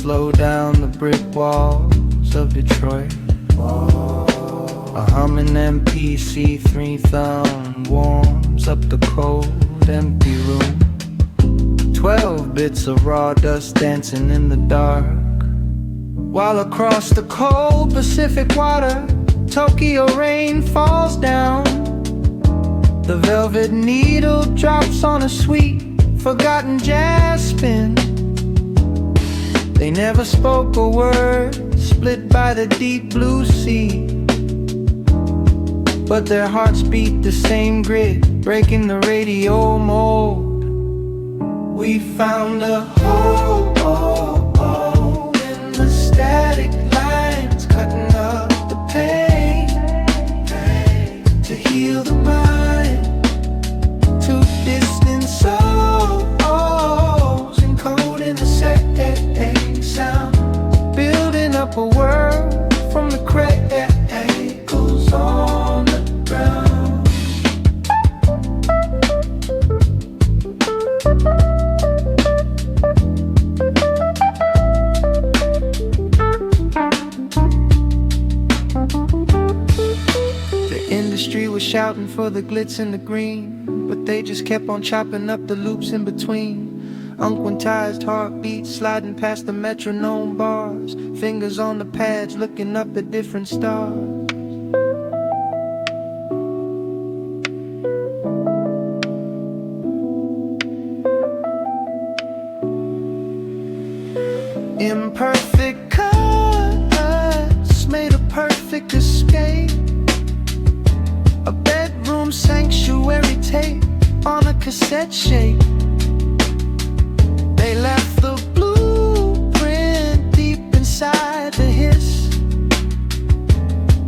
slow down the brick walls of Detroit. A humming MPC3 thumb warms up the cold, empty room. 12 bits of raw dust dancing in the dark, while across the cold Pacific water, Tokyo rain falls down. The velvet needle drops on a sweet, forgotten jazz spin. They never spoke a word, split by the deep blue sea, but their hearts beat the same grit, breaking the radio mold. We found a hole in the static lines, cutting up the pain to heal the mind. Two distant souls encoding the same sound, building up a world from the cradles on the ground. The industry was shouting for the glitz and the green, but they just kept on chopping up the loops in between. Unquantized heartbeats sliding past the metronome bars, fingers on the pads looking up at different stars. Imperfect cuts made a perfect escape. A bedroom sanctuary tape on a cassette shape. They left the blueprint deep inside the hiss.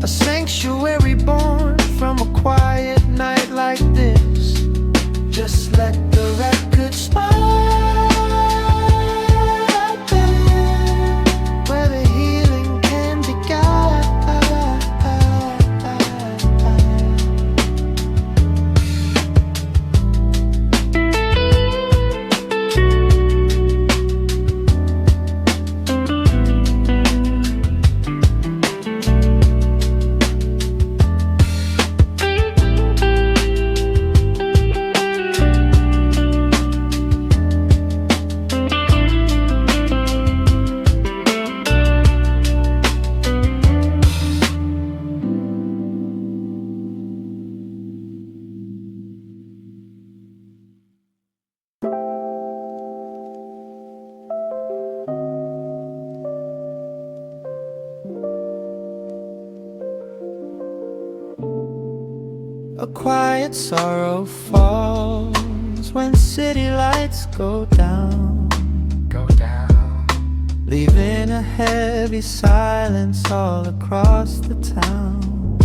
A sanctuary born from a quiet night like this. Just let the record smile there, where the healing can be guided. A quiet sorrow falls when city lights go down, leaving a heavy silence all across the town.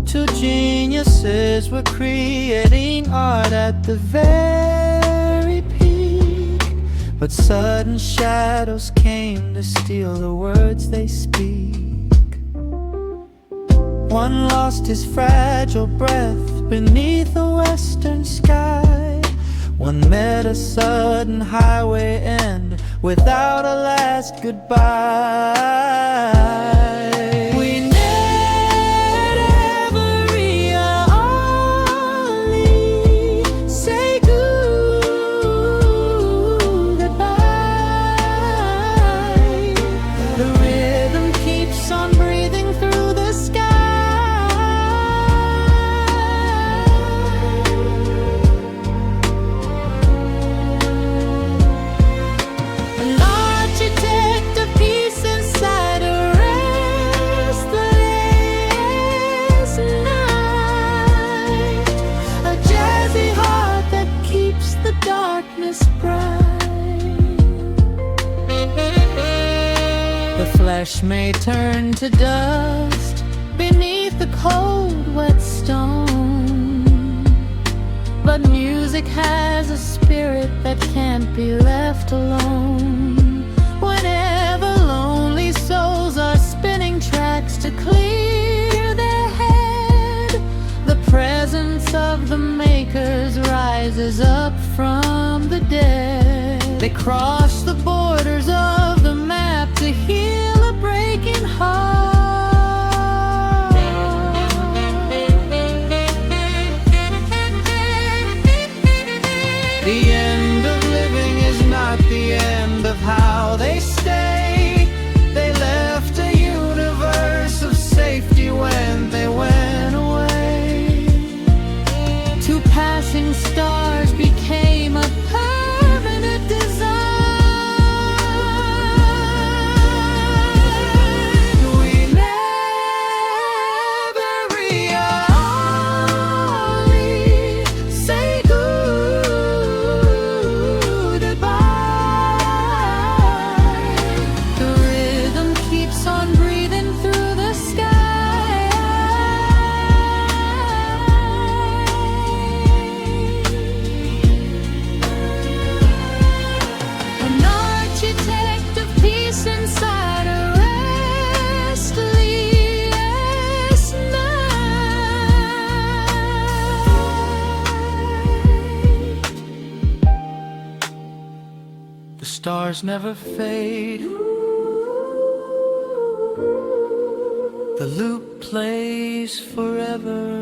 Two geniuses were creating art at the very peak, but sudden shadows came to steal the words they speak. One lost his fragile breath beneath a western sky. One met a sudden highway end without a last goodbye. We never really say goodbye. The rhythm keeps on breathing through the sky. Flesh may turn to dust beneath the cold, wet stone, but music has a spirit that can't be left alone. Whenever lonely souls are spinning tracks to clear their head, the presence of the makers rises up from the dead. They cross the borders of the map stars never fade. The loop plays forever.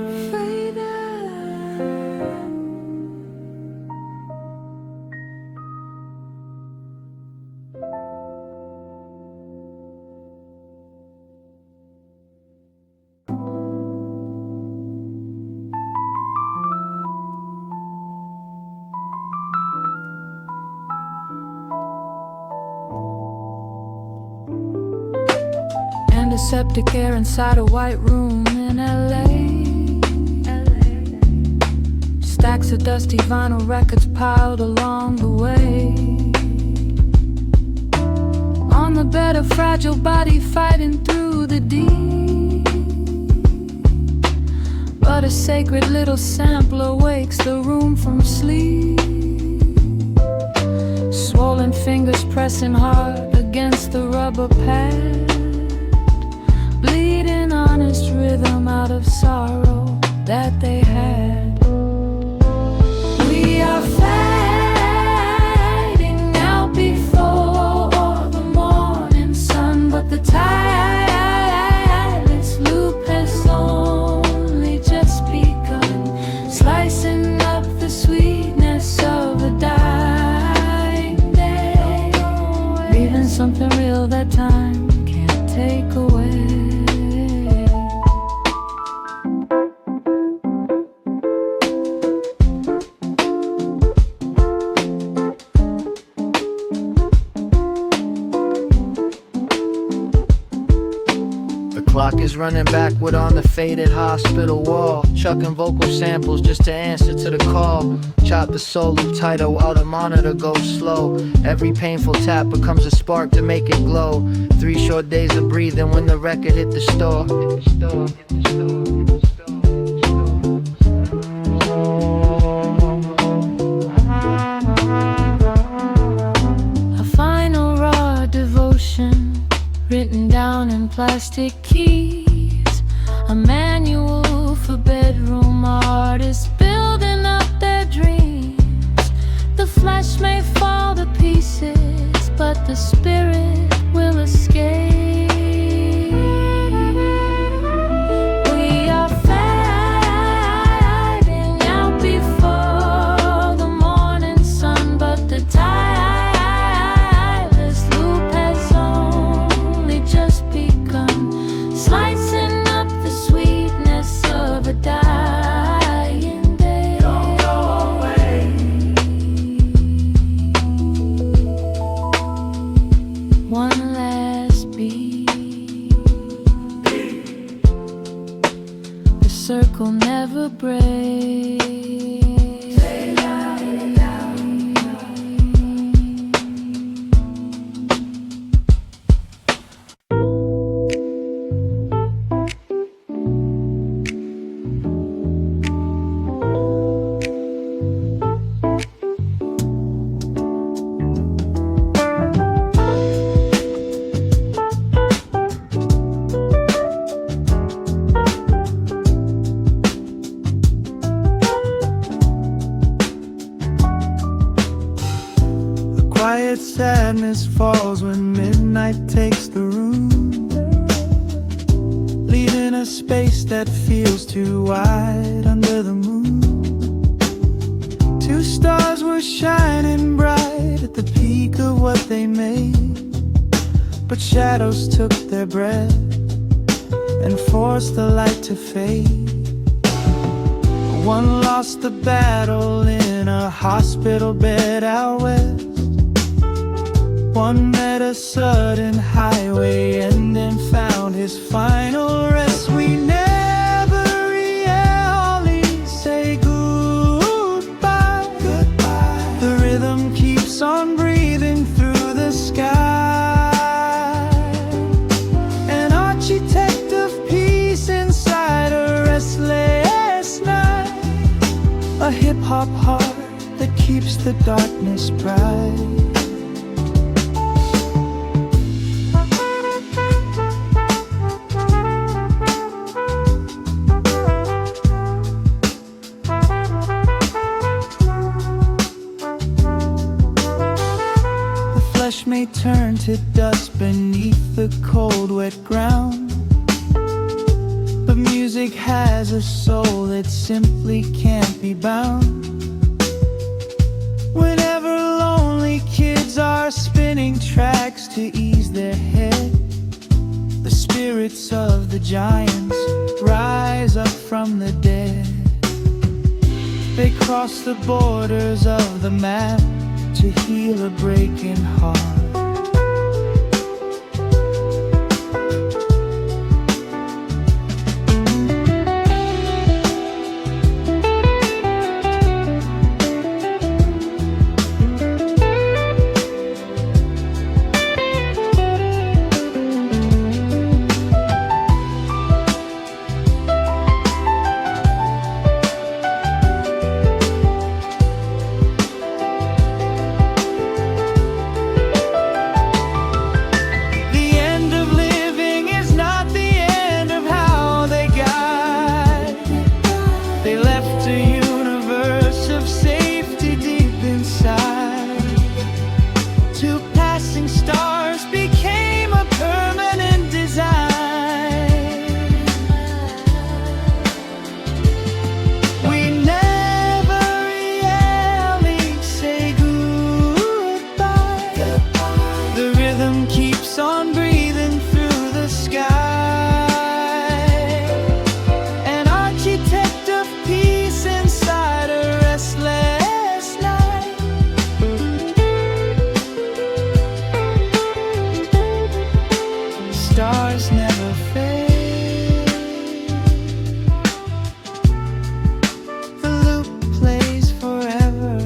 Antiseptic air inside a white room in LA. Stacks of dusty vinyl records piled along the way. On the bed, a fragile body fighting through the deep. But a sacred little sampler wakes the room from sleep. Swollen fingers pressing hard against the rubber pad. Bleeding honest rhythm out of sorrow that they had. We are fading out before the morning sun, but the tireless loop has only just begun, slicing up the sweetness of a dying day, leaving something real that time can't take away. Clock is running backward on the faded hospital wall, chucking vocal samples just to answer to the call. Chop the solo title while the monitor goes slow. Every painful tap becomes a spark to make it glow. 3 short days of breathing when the record hit the store. A final raw devotion written down in plastic keys, a manual for bedroom artists building up their dreams. The flesh may fall to pieces, but the spirit will escape. We are fading out before the morning sun, but the tireless loop has only just begun, slicing up the sweetness of a dying day. Don't go away. One last beat. The circle never breaks. Quiet sadness falls when midnight takes the room, leaving a space that feels too wide under the moon. 2 stars were shining bright at the peak of what they made, but shadows took their breath and forced the light to fade. One lost the battle in a hospital bed out west. One met a sudden highway end and found his final rest. We never really say goodbye. The rhythm keeps on breathing through the sky. An architect of peace inside a restless night. A hip-hop heart that keeps the darkness bright. to dust beneath the cold, wet ground. But music has a soul that simply can't be bound. Whenever lonely kids are spinning tracks to ease their head, the spirits of the giants rise up from the dead. They cross the borders of the map to heal a breaking heart. Stars never fade. The loop plays forever.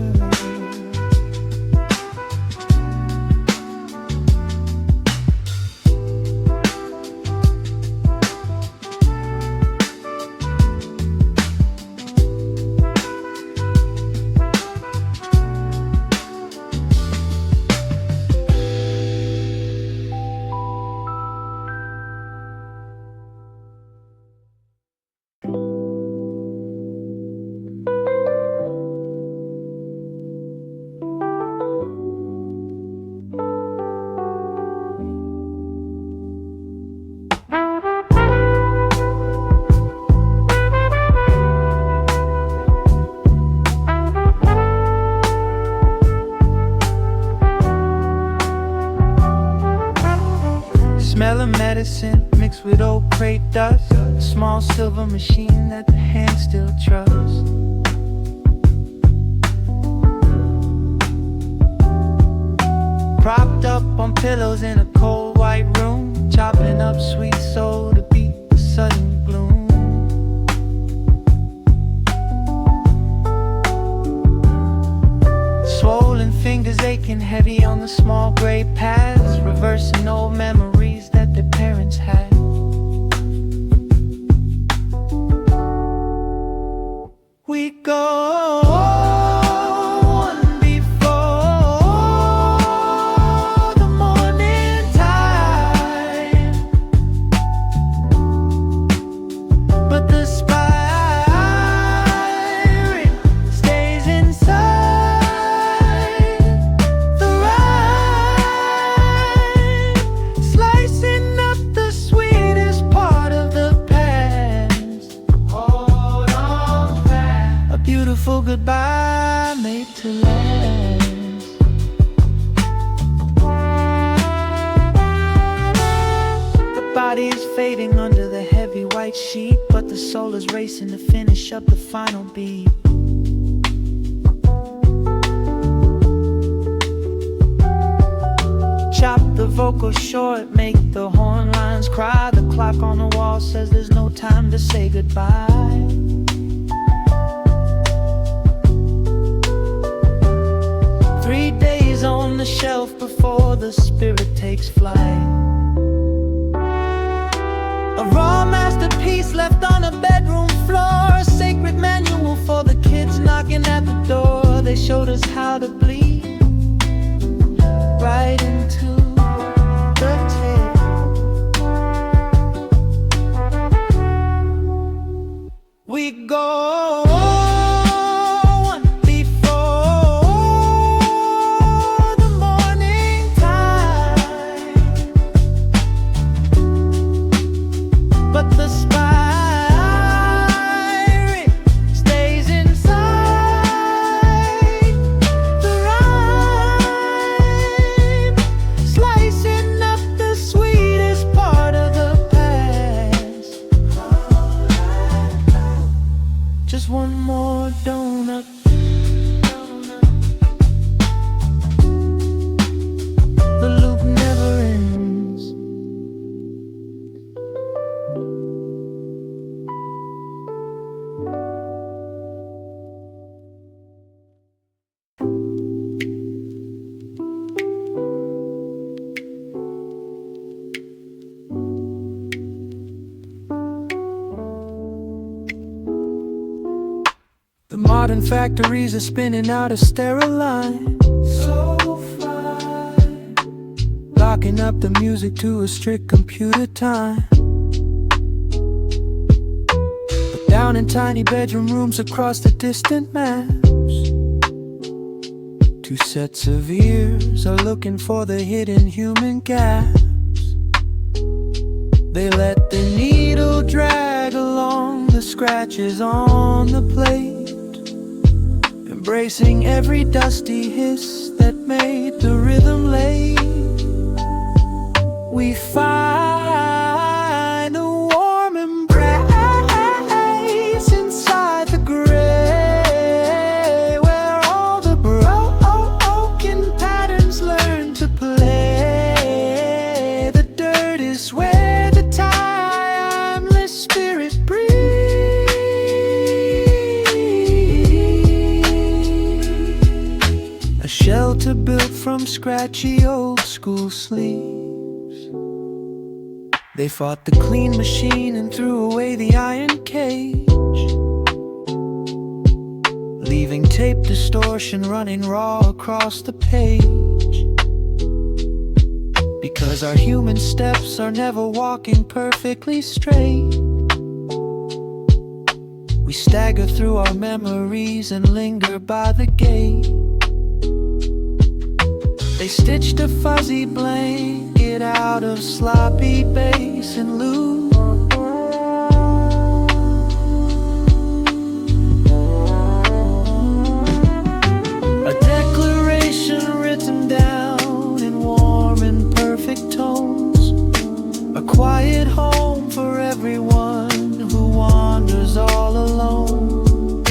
Smell of medicine mixed with old crate dust. A small silver machine that the hand still trusts. Propped up on pillows in a cold white room, chopping up sweet soul to beat the sudden gloom. Swollen fingers aching heavy on the small gray paths, reversing old memories that their parents had. We go on before the morning tide, but the spirit stays inside the ride, slicing up the sweetest part of the past. Hold on fast, a beautiful goodbye made to last. The body is fading under the heavy white sheet, but the soul is racing to finish up the final beat. Chop the vocals short, make the horn lines cry. The clock on the wall says there's no time to say goodbye. 3 days on the shelf before the spirit takes flight. A raw masterpiece left on a bedroom floor, a sacred manual for the kids knocking at the door. They showed us how to bleed right into the tape. We go on before the morning tide, Modern factories are spinning out a sterile line, so fine, locking up the music to a strict computer time. But down in tiny bedroom rooms across the distant maps, two sets of ears are looking for the hidden human gaps. They let the needle drag along the scratches on the plate, embracing every dusty hiss that made the rhythm late. We find a warm embrace inside the gray, where all the broken patterns learn to play. The dirt is where the timeless spirit breathes. A shelter built from scratchy old school sleeves. They fought the clean machine and threw away the iron cage, leaving tape distortion running raw across the page. Because our human steps are never walking perfectly straight, we stagger through our memories and linger by the gate. They stitched a fuzzy blanket out of sloppy bass and loop, a declaration written down in warm and perfect tones, a quiet home for everyone who wanders all alone.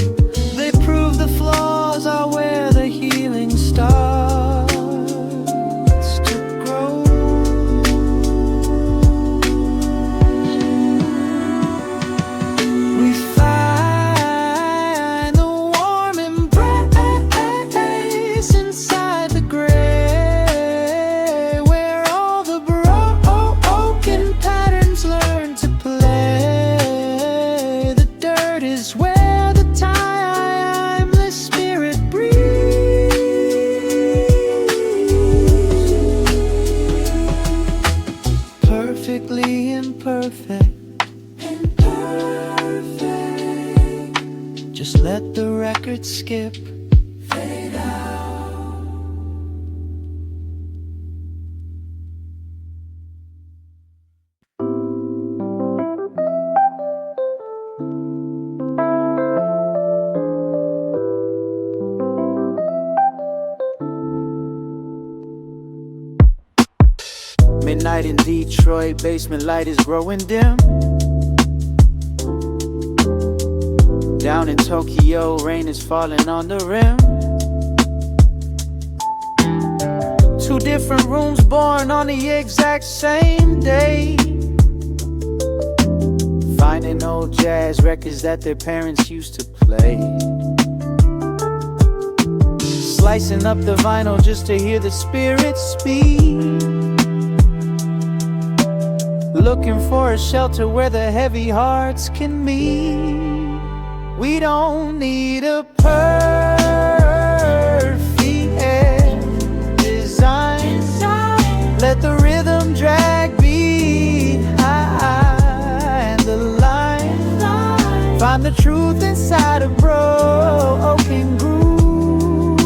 They prove the flaws are where the healing starts. Perfectly imperfect, just let the record skip, fade out. Midnight in Detroit, basement light is growing dim. Down in Tokyo, rain is falling on the rim. Two different rooms born on the exact same day, finding old jazz records that their parents used to play, slicing up the vinyl just to hear the spirit speak, looking for a shelter where the heavy hearts can meet. We don't need a perfect design. Let the rhythm drag behind the line. Find the truth inside a broken groove.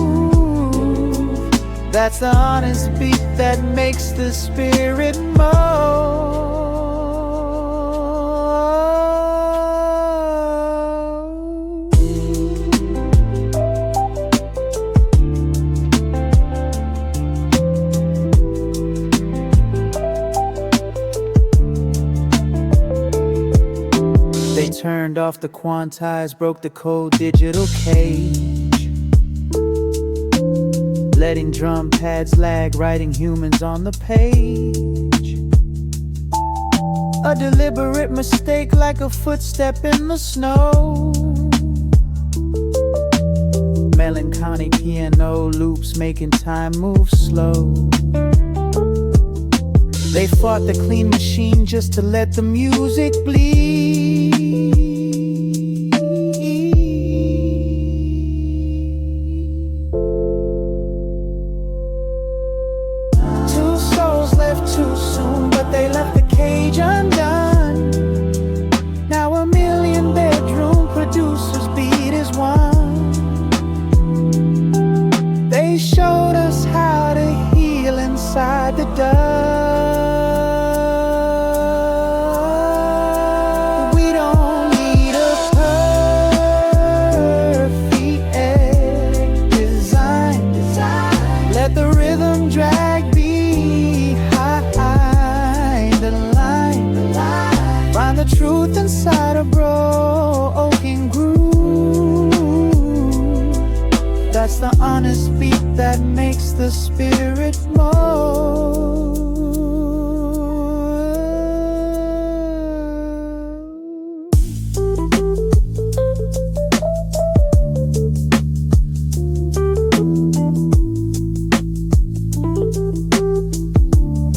That's the honest beat that makes the spirit move. They turned off the quantized, broke the cold digital cage, letting drum pads lag, writing humans on the page. A deliberate mistake like a footstep in the snow. Melancholy piano loops making time move slow. They fought the clean machine just to let the music bleed. truth inside a broken groove. That's the honest beat that makes the spirit move.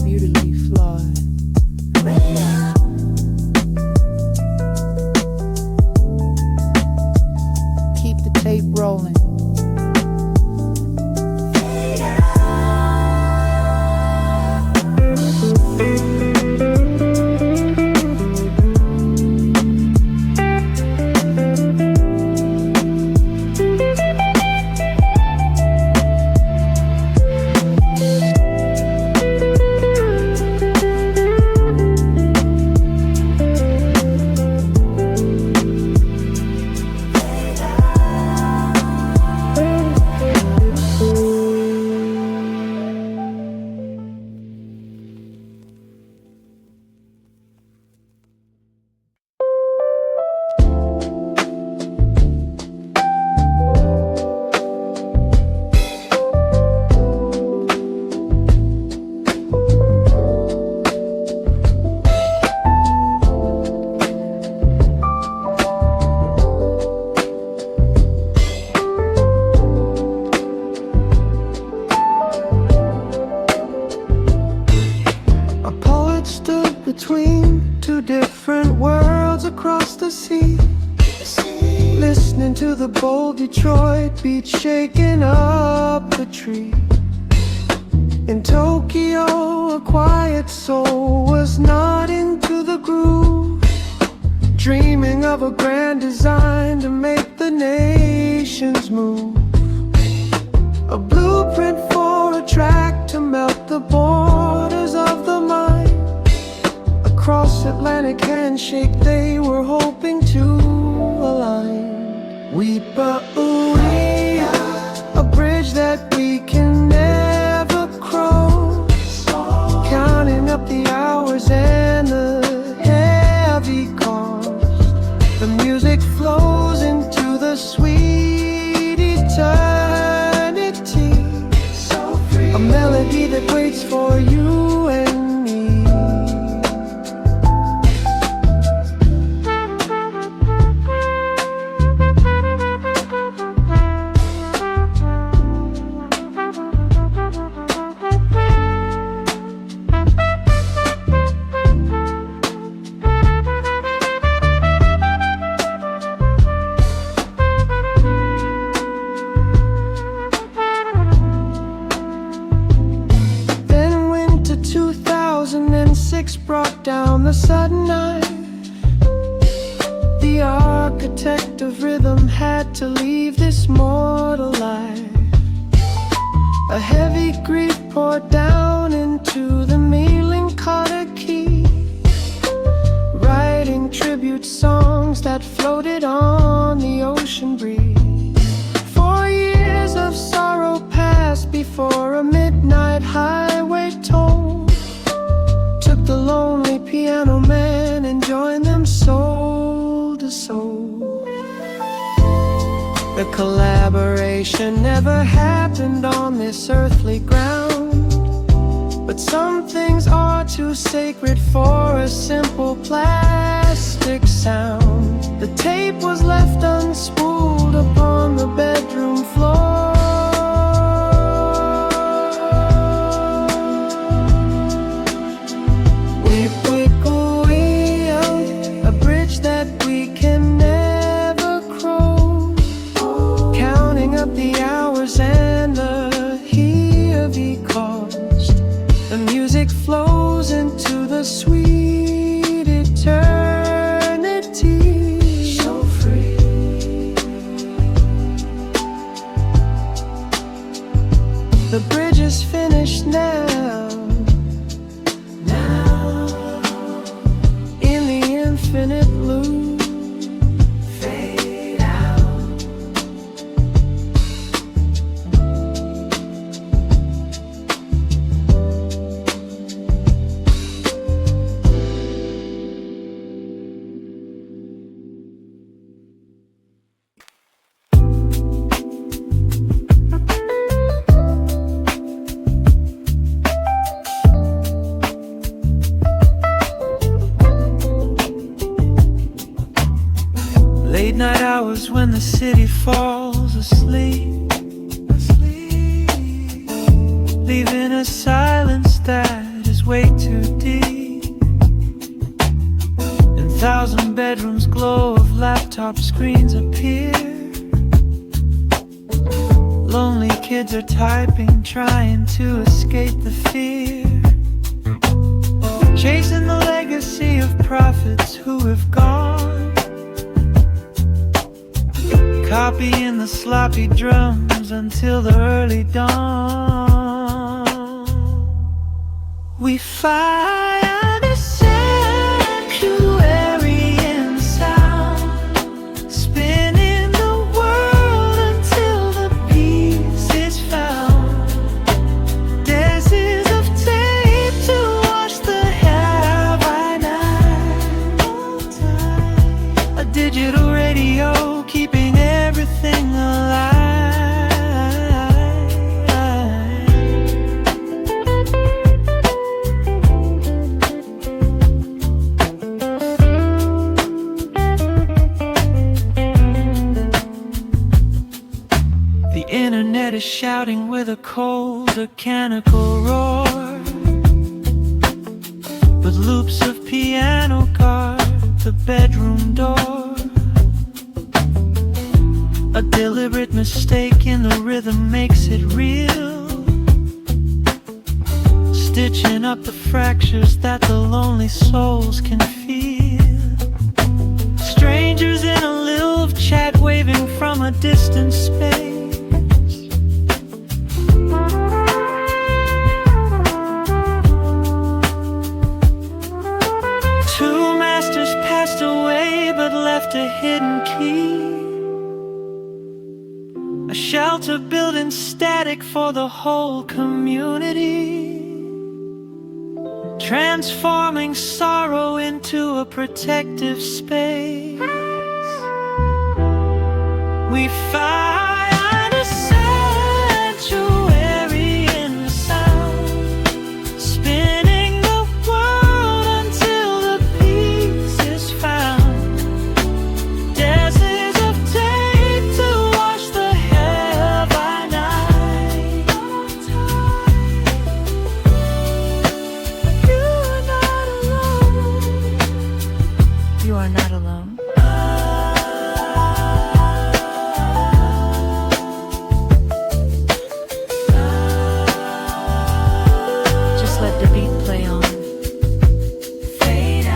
Beautifully flawed. Keep the tape rolling. Between two different worlds across the sea, listening to the bold Detroit beat shaking up the tree. In Tokyo, a quiet soul was nodding to the groove, dreaming of a grand design to make the nations move. A blueprint for a track to melt the borders of the mind. Across Atlantic handshake they were hoping to align. Weep-a-ooey, a bridge that we can never cross, counting up the hours and the heavy cost. The music flows into the sweet eternity, a melody that waits for you and brought down the sudden knife. The architect of rhythm had to leave this mortal life. A heavy grief poured down into the melancholy, writing tribute songs that floated on the ocean breeze. 4 years of sorrow passed before a midnight highway toll took the lonely piano man and joined them soul to soul. The collaboration never happened on this earthly ground, but some things are too sacred for a simple plastic sound. The tape was left unspooled upon the bedroom floor. And the heavy cost. The music flows into the sweet eternity. So free. The bridge is finished now. Now, in the infinite blue. midnight hours when the city falls asleep, leaving a silence that is way too deep. And 1,000 bedrooms glow of laptop screens appear. Lonely kids are typing, trying to escape the fear, chasing the legacy of prophets who have gone, copying the sloppy drums until the early dawn. We find a sanctuary in sound, spinning the world until the peace is found. Daisies of tape to wash the have I not. A digital radio keeping everything alive. The internet is shouting with a cold, mechanical roar, but loops of piano guard the bedroom door. A deliberate mistake in the rhythm makes it real, stitching up the fractures that the lonely souls can feel. Strangers in a lilt of chat waving from a distant space. Two masters passed away but left a hidden key, a shelter built in static for the whole community, transforming sorrow into a protective space. We find a sanctuary in sound, spinning the world until the peace is found. Daisies of tape to wash the have I not. You are not alone. You are not alone. Just let the beat play on. Fade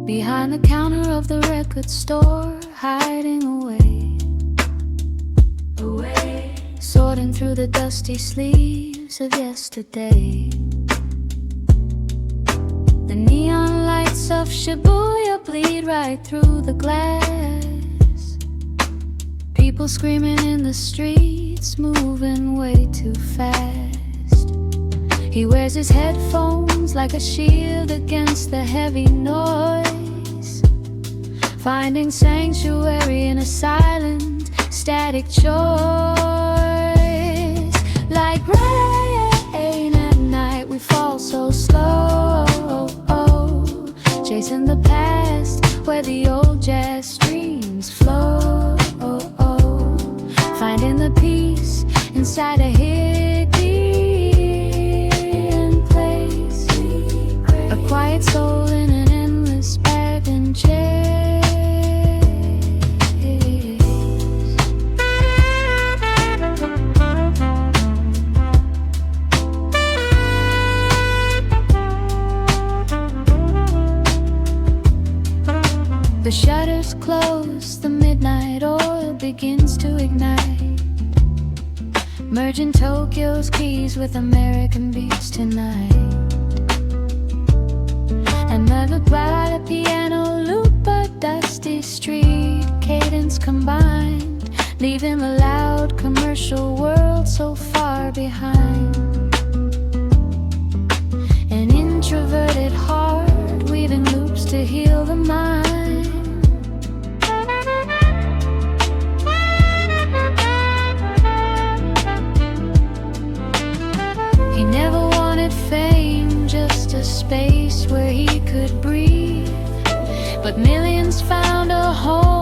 behind the counter of the record store, hiding away, sorting through the dusty sleeves of yesterday. The neon lights of Shibuya bleed right through the glass. People screaming in the streets, moving way too fast. He wears his headphones like a shield against the heavy noise, finding sanctuary in a silent, static choice. Like rain at night, we fall so slow, chasing the past where the old jazz streams flow, finding the peace inside a hidden place, a quiet soul in an endless bag and chase. The shutters close, the midnight oil begins to ignite, merging Tokyo's keys with American beats tonight. Another bright piano loop, a dusty street, ambience combined, leaving the loud commercial world so far behind. An introverted heart weaving loops to heal the mind. He never wanted fame, just a space where he could breathe. But millions found a home